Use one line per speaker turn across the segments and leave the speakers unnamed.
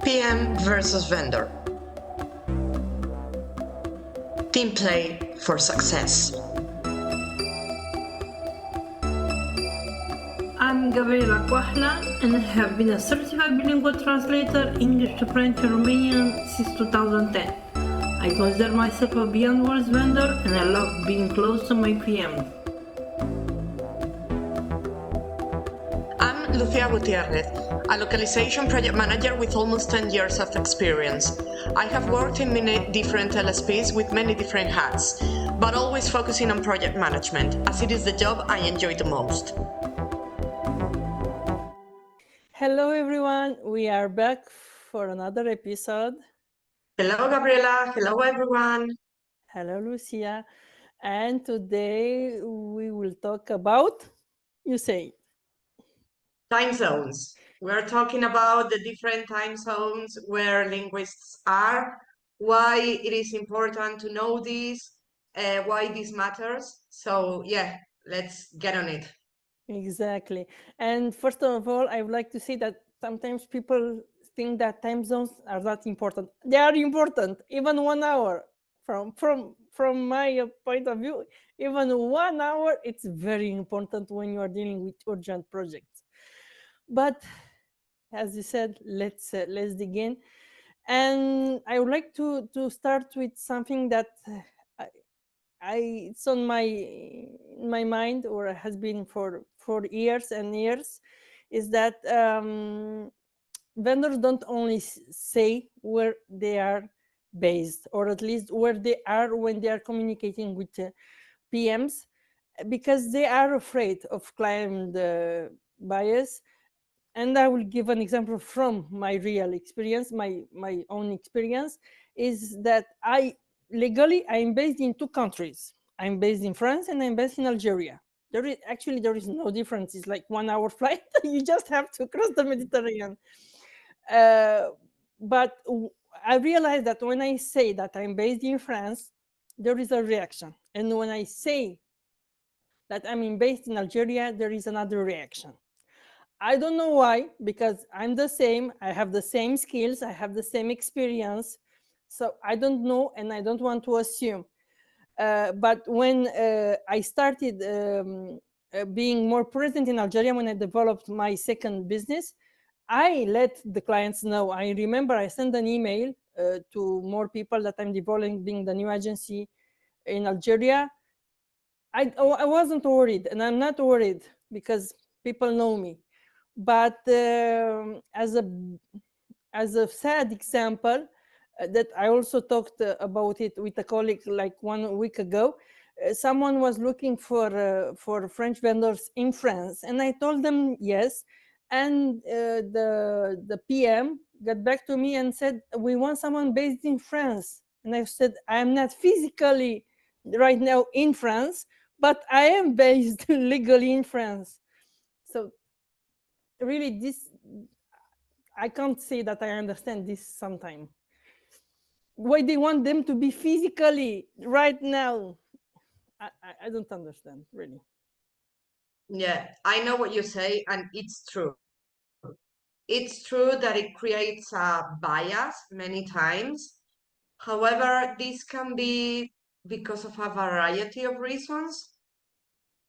PM versus vendor. Team play for success.
I'm Gabriela and I have been a certified bilingual translator English to French and Romanian since 2010. I consider myself a beyond words vendor and I love being close to my PMs.
I'm Lucía Gutiérrez, a localization project manager with almost 10 years of experience. I have worked in many different LSPs with many different hats, but always focusing on project management, as it is the job I enjoy the most.
Hello everyone, we are back for another episode.
Hello Gabriela, hello everyone.
Hello Lucia, and today we will talk about, you say,
time zones. We're talking about the different time zones where linguists are, why it is important to know this, why this matters. So yeah, let's get on it.
Exactly. And first of all, I would like to say that sometimes people think that time zones are not important. They are important. Even 1 hour from my point of view, even 1 hour, it's very important when you are dealing with urgent projects. But as you said, let's dig in. And I would like to start with something that it's on my mind, or has been for years and years, is that vendors don't only say where they are based, or at least where they are when they are communicating with PMs, because they are afraid of client bias. And I will give an example from my real experience, my own experience, is that legally I'm based in 2 countries. I'm based in France and I'm based in Algeria. There is no difference. It's like 1 hour flight. You just have to cross the Mediterranean. But I realized that when I say that I'm based in France, there is a reaction. And when I say that I'm based in Algeria, there is another reaction. I don't know why, because I'm the same. I have the same skills. I have the same experience. So I don't know, and I don't want to assume. But when I started being more present in Algeria, when I developed my second business, I let the clients know. I remember I sent an email to more people that I'm developing the new agency in Algeria. I wasn't worried, and I'm not worried because people know me. But as a sad example, that I also talked about it with a colleague like 1 week ago. Someone was looking for French vendors in France, and I told them yes. And the PM got back to me and said, "We want someone based in France." And I said, "I am not physically right now in France, but I am based legally in France." So really, this, I can't say that I understand this sometimes. Why they want them to be physically right now? I don't understand, really.
Yeah, I know what you say, and it's true. It's true that it creates a bias many times. However, this can be because of a variety of reasons.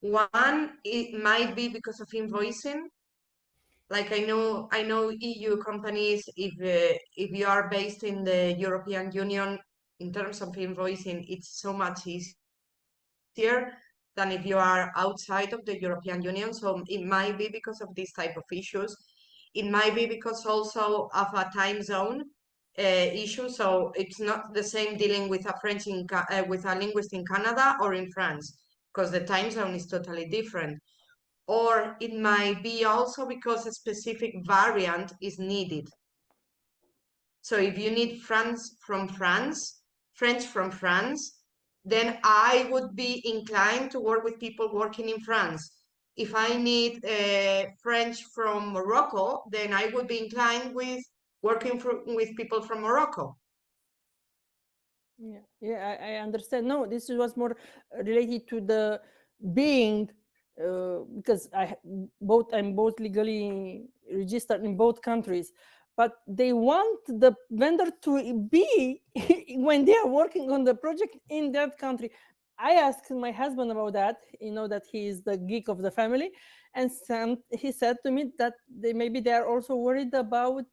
One, it might be because of invoicing. Like I know EU companies, if you are based in the European Union, in terms of invoicing, it's so much easier than if you are outside of the European Union. So it might be because of this type of issues. It might be because also of a time zone issue. So it's not the same dealing with a with a linguist in Canada or in France, because the time zone is totally different. Or it might be also because a specific variant is needed. So if you need French from France, then I would be inclined to work with people working in France. If I need French from Morocco, then I would be inclined with working with people from Morocco.
Yeah, I understand. No, this was more related to the being, because I'm both legally registered in both countries. but they want the vendor to be when they are working on the project in that country. I asked my husband about that, that he is the geek of the family, and he said to me that maybe they are also worried about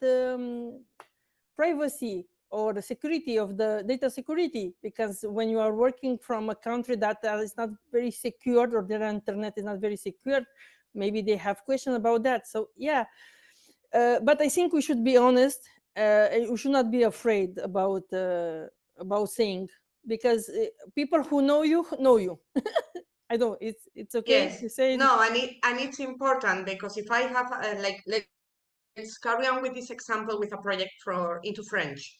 privacy or the security of the data security, because when you are working from a country that is not very secured, or their internet is not very secure, maybe they have questions about that. So yeah, but I think we should be honest. We should not be afraid about saying, because people who know you know you. I don't. It's okay
Yes.
to say.
No, and it's important because if I have like let's carry on with this example with a project for into French.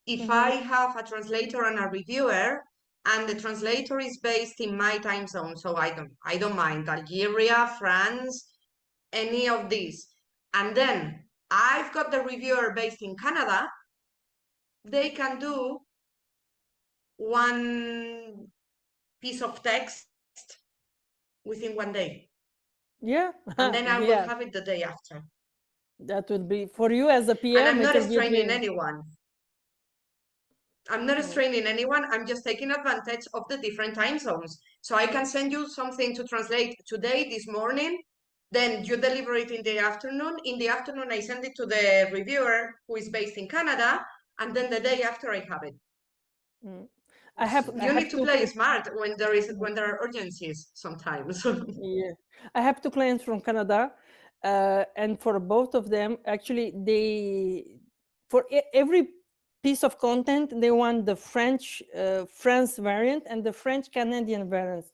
If I
Mhm.
have a translator and a reviewer, and the translator is based in my time zone, so I don't mind Algeria, France, any of these. And then I've got the reviewer based in Canada, they can do one piece of text within one day.
Yeah,
And then I will
yeah.
have it the day after.
That will be for you as a
And
PM.
I'm
It
not
will be a
straining
dream.
anyone. I'm not
Yeah.
straining anyone. I'm just taking advantage of the different time zones. So I can send you something to translate today, this morning. Then you deliver it in the afternoon. In the afternoon, I send it to the reviewer who is based in Canada. And then the day after, I have it.
Mm. I
You need
have
to
to.
play smart when there are urgencies sometimes.
Yeah, I have two clients from Canada, and for both of them, actually, for every piece of content, they want the French France variant and the French Canadian variant.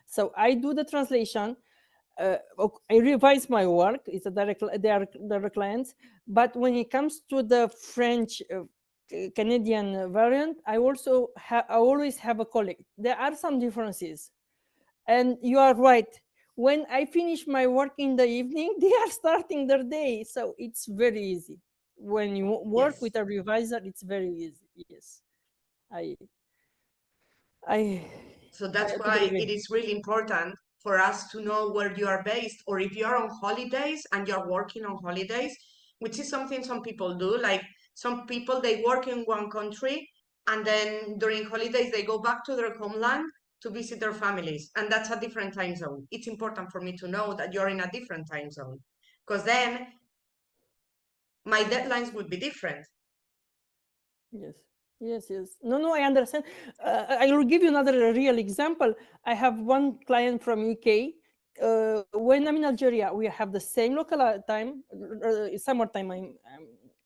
So I do the translation. I revise my work. It's a they are direct clients. But when it comes to the French Canadian variant, I always have a colleague. There are some differences, and you are right. When I finish my work in the evening, they are starting their day. So it's very easy. When you work with
Yes.
a revisor, it's very easy. Yes. I I
So
I
that's
totally
why
agree.
it is really important for us to know where you are based, or if you are on holidays and you're working on holidays, which is something some people do. Like some people, they work in one country and then during holidays they go back to their homeland to visit their families, and that's a different time zone. It's important for me to know that you're in a different time zone, because then my deadlines would be different.
Yes. Yes, yes. No, no, I understand. I will give you another real example. I have one client from UK. When I'm in Algeria, we have the same local time, summertime.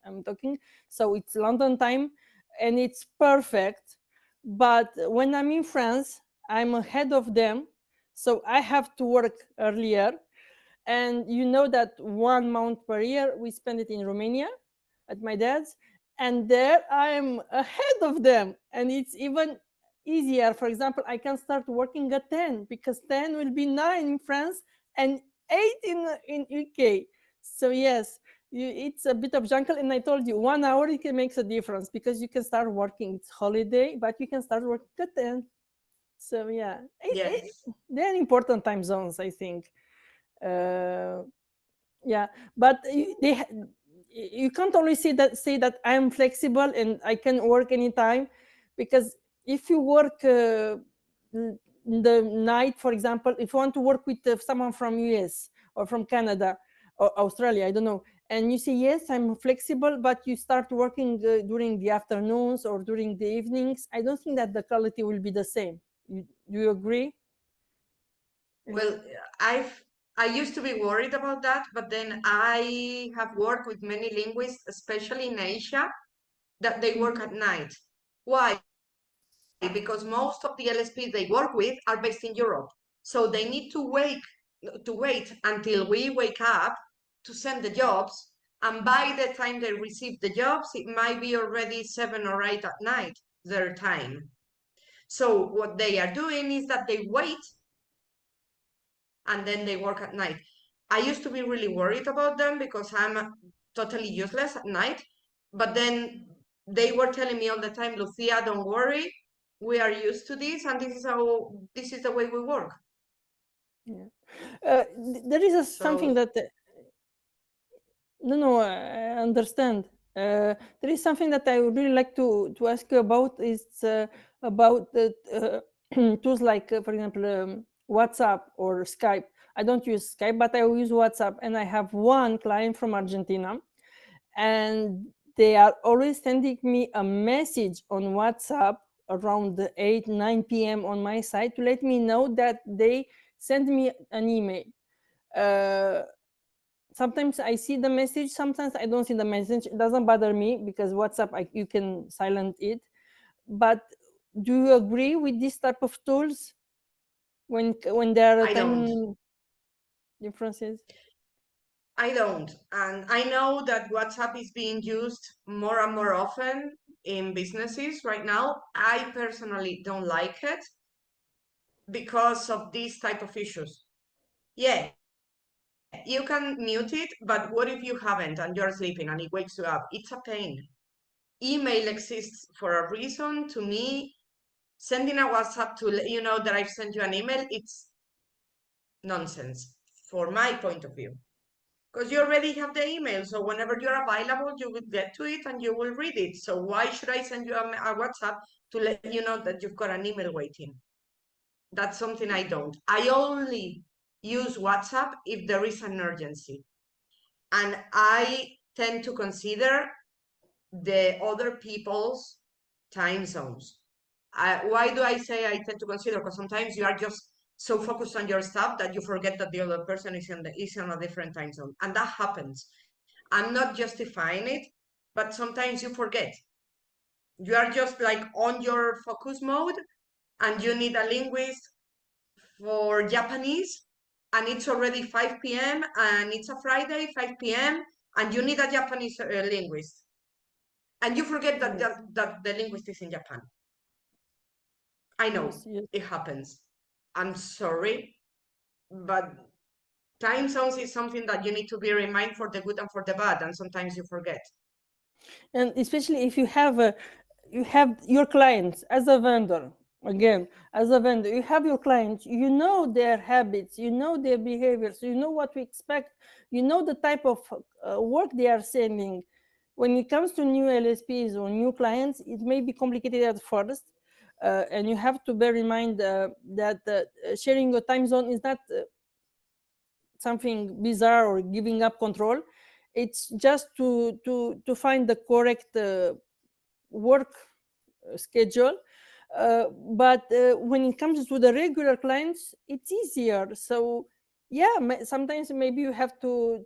I'm talking. So it's London time, and it's perfect. But when I'm in France, I'm ahead of them, so I have to work earlier. And you know that 1 month per year we spend it in Romania at my dad's, and there I am ahead of them, and it's even easier. For example, I can start working at 10, because 10 will be 9 in France and 8 in UK. So yes, it's a bit of jungle, and I told you 1 hour it can makes a difference, because you can start working. It's holiday, but you can start working at 10. So yeah,
Yes.
they're important time zones, I think. Uh, yeah, but you can't only say that I'm flexible and I can work anytime, because if you work in the night, for example, if you want to work with someone from US or from Canada or Australia, I don't know, and you say yes, I'm flexible, but you start working during the afternoons or during the evenings, I don't think that the quality will be the same. Do you agree?
Well, I've I used to be worried about that, but then I have worked with many linguists, especially in Asia, that they work
Mhm.
at night. Why? Because most of the LSPs they work with are based in Europe. So they need to wait until we wake up to send the jobs. And by the time they receive the jobs, it might be already 7 or 8 at night, their time. So what they are doing is that they wait and then they work at night. I used to be really worried about them because I'm totally useless at night. But then they were telling me all the time, Lucia, don't worry. We are used to this, and this is the way we work.
Yeah. There is something
So
that no, no, I understand. There is something that I would really like to ask you about. Is about the tools like, for example, WhatsApp or Skype. I don't use Skype, but I use WhatsApp, and I have one client from Argentina, and they are always sending me a message on WhatsApp around the 8 9 p.m. on my side to let me know that they send me an email. uh, Sometimes I see the message, sometimes I don't see the message. It doesn't bother me because WhatsApp, you can silent it. But do you agree with this type of tools when there are
I don't.
time differences?
I don't. And I know that WhatsApp is being used more and more often in businesses right now. I personally don't like it because of these type of issues. Yeah, you can mute it, but what if you haven't and you're sleeping and it wakes you up? It's a pain. Email exists for a reason. To me, sending a WhatsApp to let you know that I've sent you an email, it's nonsense for my point of view. Because you already have the email, so whenever you're available, you will get to it and you will read it. So why should I send you a WhatsApp to let you know that you've got an email waiting? That's something I don't. I only use WhatsApp if there is an urgency. And I tend to consider the other people's time zones. Why do I say I tend to consider? Because sometimes you are just so focused on your stuff that you forget that the other person is on a different time zone, and that happens. I'm not justifying it, but sometimes you forget. You are just like on your focus mode, and you need a linguist for Japanese, and it's already 5 p.m. and it's a Friday, 5 p.m., and you need a Japanese linguist, and you forget that,
Yes,
that the linguist is in Japan. I know
yes, yes.
it happens. I'm sorry, but time zones is something that you need to be reminded for the good and for the bad, and sometimes you forget.
And especially if you have your clients as a vendor. Again, as a vendor, you have your clients, you know their habits, you know their behaviors, you know what to expect, you know the type of work they are sending. When it comes to new LSPs or new clients, it may be complicated at first, and you have to bear in mind that sharing your time zone is not something bizarre or giving up control. It's just to find the correct work schedule. But when it comes to the regular clients, it's easier. So yeah, sometimes maybe you have to,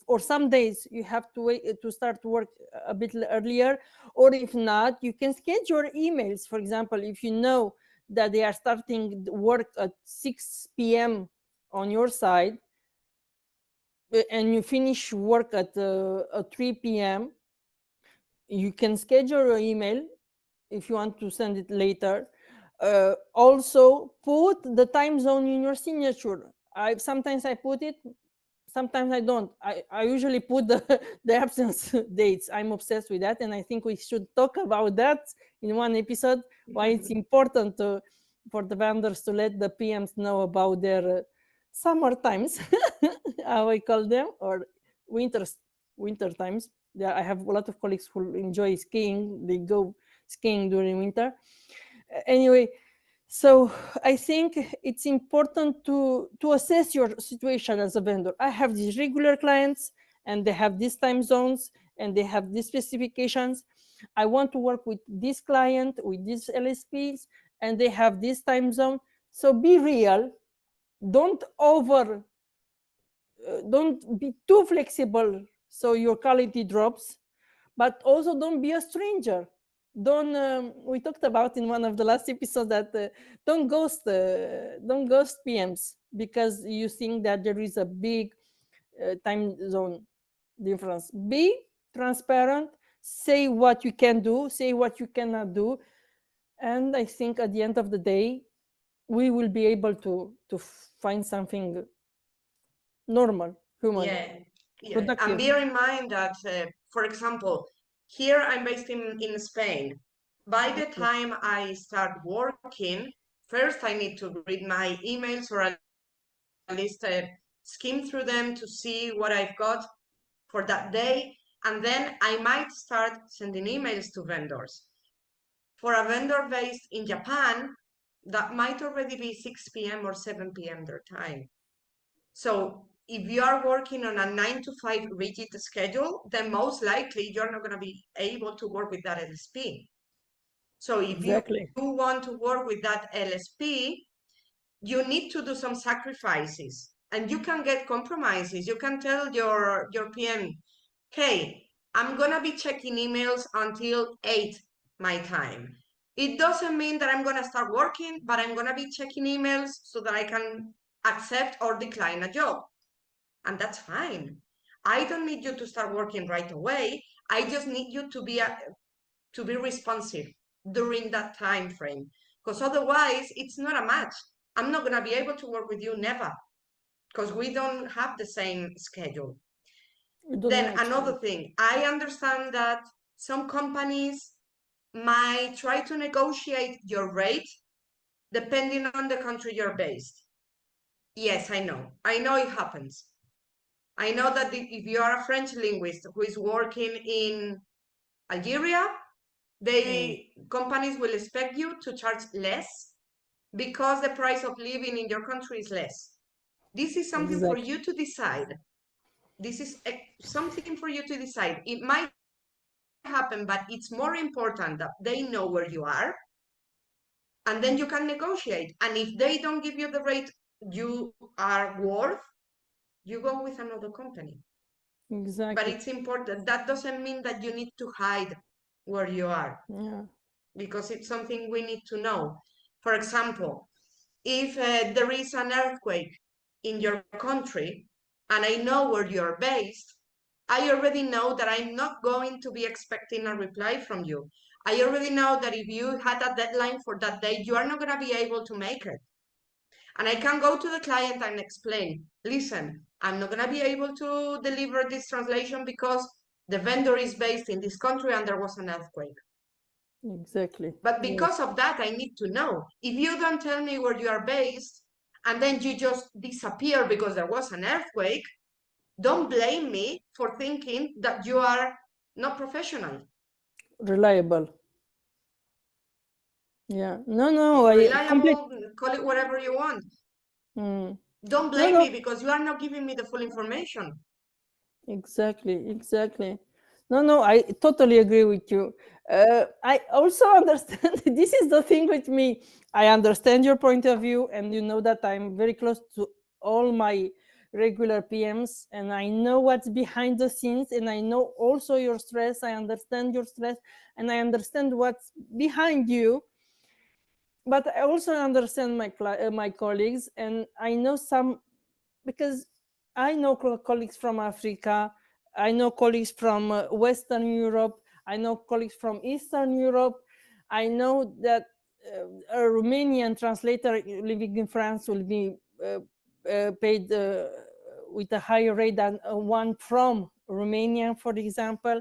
or some days you have to wait to start work a bit earlier, or if not, you can schedule emails. For example, if you know that they are starting work at 6 p.m. on your side, and you finish work at 3 p.m., you can schedule your email if you want to send it later. Also, put the time zone in your signature. I put it, sometimes I don't. I usually put the absence dates. I'm obsessed with that, and I think we should talk about that in one episode. Why it's important for the vendors to let the PMs know about their summer times, how I call them, or winter winter times. Yeah, I have a lot of colleagues who enjoy skiing. They go skiing during winter. Anyway, so I think it's important to assess your situation as a vendor. I have these regular clients, and they have these time zones, and they have these specifications. I want to work with this client with these LSPs, and they have this time zone. So be real. Don't over don't be too flexible so your quality drops, but also don't be a stranger. Don't We talked about in one of the last episodes that don't ghost PMs because you think that there is a big time zone difference. Be transparent, say what you can do, say what you cannot do, and I think at the end of the day we will be able to find something normal, human,
Yeah, yeah. And
productive.
bear in mind that, for example, here I'm based in Spain. By the
Okay.
time I start working, first I need to read my emails or at least skim through them to see what I've got for that day. And then I might start sending emails to vendors. For a vendor based in Japan, that might already be 6 p.m. or 7 p.m. their time. So if you are working on a 9 to 5 rigid schedule, then most likely you're not going to be able to work with that LSP. So if
Exactly.
you want to work with that LSP, you need to do some sacrifices, and you can get compromises. You can tell your PM, hey, I'm going to be checking emails until 8 my time. It doesn't mean that I'm going to start working, but I'm going to be checking emails so that I can accept or decline a job. And that's fine. I don't need you to start working right away. I just need you to be responsive during that time frame, because otherwise it's not a match. I'm not going to be able to work with you, never, because we don't have the same schedule. Then another thing, I understand that some companies might try to negotiate your rate depending on the country you're based. Yes, I know it happens. I know that if you are a French linguist who is working in Algeria, companies will expect you to charge less because the price of living in your country is less. This is something for you to decide. This is something for you to decide. It might happen, but it's more important that they know where you are, and then you can negotiate. And if they don't give you the rate you are worth, you go with another company.
Exactly.
But it's important. That doesn't mean that you need to hide where you are.
Yeah.
Because it's something we need to know. For example, if there is an earthquake in your country and I know where you're based, I already know that I'm not going to be expecting a reply from you. I already know that if you had a deadline for that day, you are not going to be able to make it. And I can go to the client and explain, listen, I'm not going to be able to deliver this translation because the vendor is based in this country and there was an earthquake.
Exactly.
But because of that, I need to know. If you don't tell me where you are based and then you just disappear because there was an earthquake, don't blame me for thinking that you are not professional.
Reliable. Yeah. No,
Reliable, call it whatever you want. Don't blame me because you are not giving me the full information.
Exactly. No, I totally agree with you. I also understand, this is the thing with me. I understand your point of view, and you know that I'm very close to all my regular PMs, and I know what's behind the scenes, and I know also your stress. I understand your stress, and I understand what's behind you. But I also understand my colleagues, and I know some, because I know colleagues from Africa, I know colleagues from Western Europe, I know colleagues from Eastern Europe. I know that a Romanian translator living in France will be paid with a higher rate than one from Romania, for example.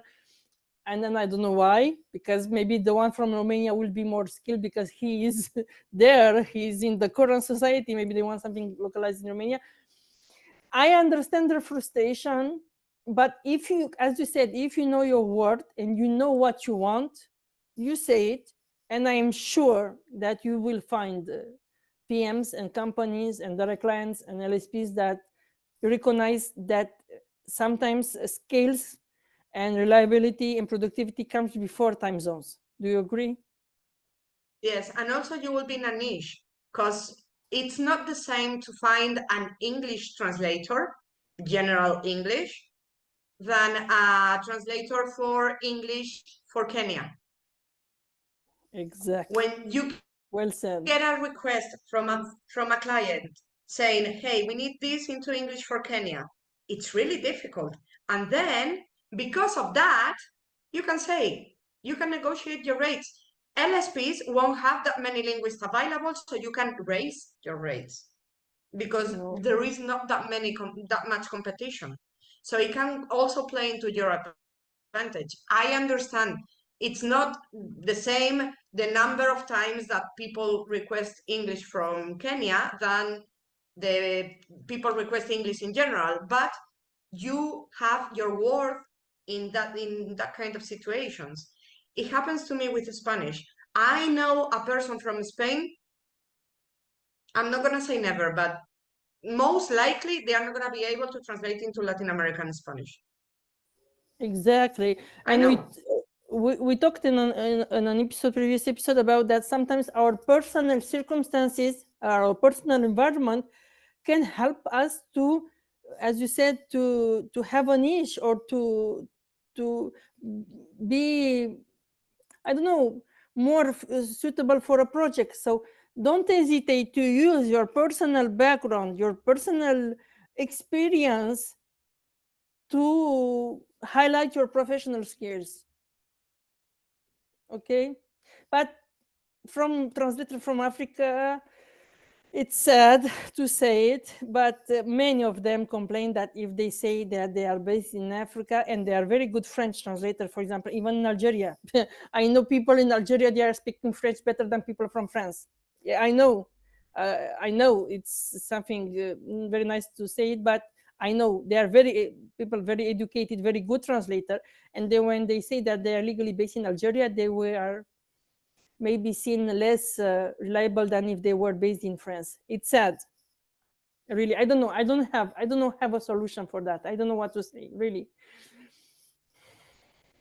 And then I don't know why, because maybe the one from Romania will be more skilled because he is there, he's in the current society. Maybe they want something localized in Romania. I understand their frustration, but if you, as you said, if you know your worth and you know what you want, you say it, and I am sure that you will find PMs and companies and direct clients and LSPs that recognize that sometimes scales and reliability and productivity comes before time zones. Do you agree?
Yes, and also you will be in a niche because it's not the same to find an English translator, general English, than a translator for English for Kenya.
Exactly.
When you
well said.
Get a request from a client saying, hey, we need this into English for Kenya, it's really difficult. And then because of that, you can negotiate your rates. LSPs won't have that many linguists available, so you can raise your rates because there is not that much competition. So it can also play into your advantage. I understand it's not the same the number of times that people request English from Kenya than the people request English in general, but you have your worth in that kind of situations. It happens to me with Spanish. I know a person from Spain. I'm not gonna say never, but most likely they are not gonna be able to translate into Latin American Spanish.
Exactly.
I
And
know.
we talked in an previous episode about that sometimes our personal circumstances, our personal environment can help us to, as you said, to have a niche or to be, I don't know, more suitable for a project. So don't hesitate to use your personal background, your personal experience to highlight your professional skills. Okay, but from translator from Africa, it's sad to say it, but many of them complain that if they say that they are based in Africa and they are very good French translator, for example, even in Algeria, I know people in Algeria, they are speaking French better than people from France. Yeah, I know. I know it's something very nice to say it, but I know they are people very educated, very good translator. And then when they say that they are legally based in Algeria, they were maybe seen less reliable than if they were based in France. It's sad. Really, I don't know. I don't have a solution for that. I don't know what to say. Really.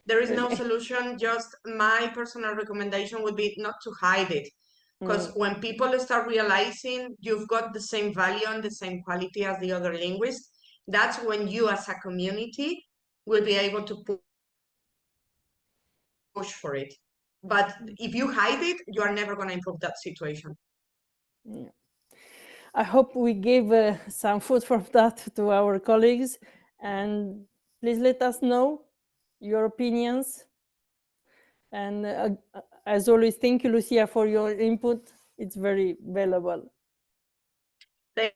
There is no
Really.
solution. Just my personal recommendation would be not to hide it. Because when people start realizing you've got the same value and the same quality as the other linguist, that's when you as a community will be able to push for it. But if you hide it, you are never going to improve that situation.
Yeah. I hope we gave some food for that to our colleagues, and please let us know your opinions. And as always, thank you, Lucia, for your input. It's very valuable.
Thank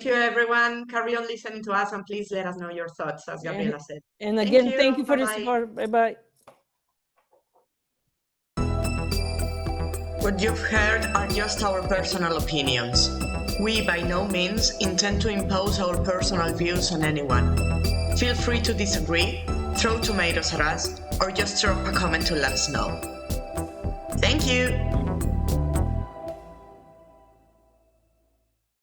you, everyone. Carry on listening to us, and please let us know your thoughts, as Gabriela said.
And again, thank you for
Bye-bye.
your support. Bye-bye.
What you've heard are just our personal opinions. We by no means intend to impose our personal views on anyone. Feel free to disagree, throw tomatoes at us, or just drop a comment to let us know. Thank you!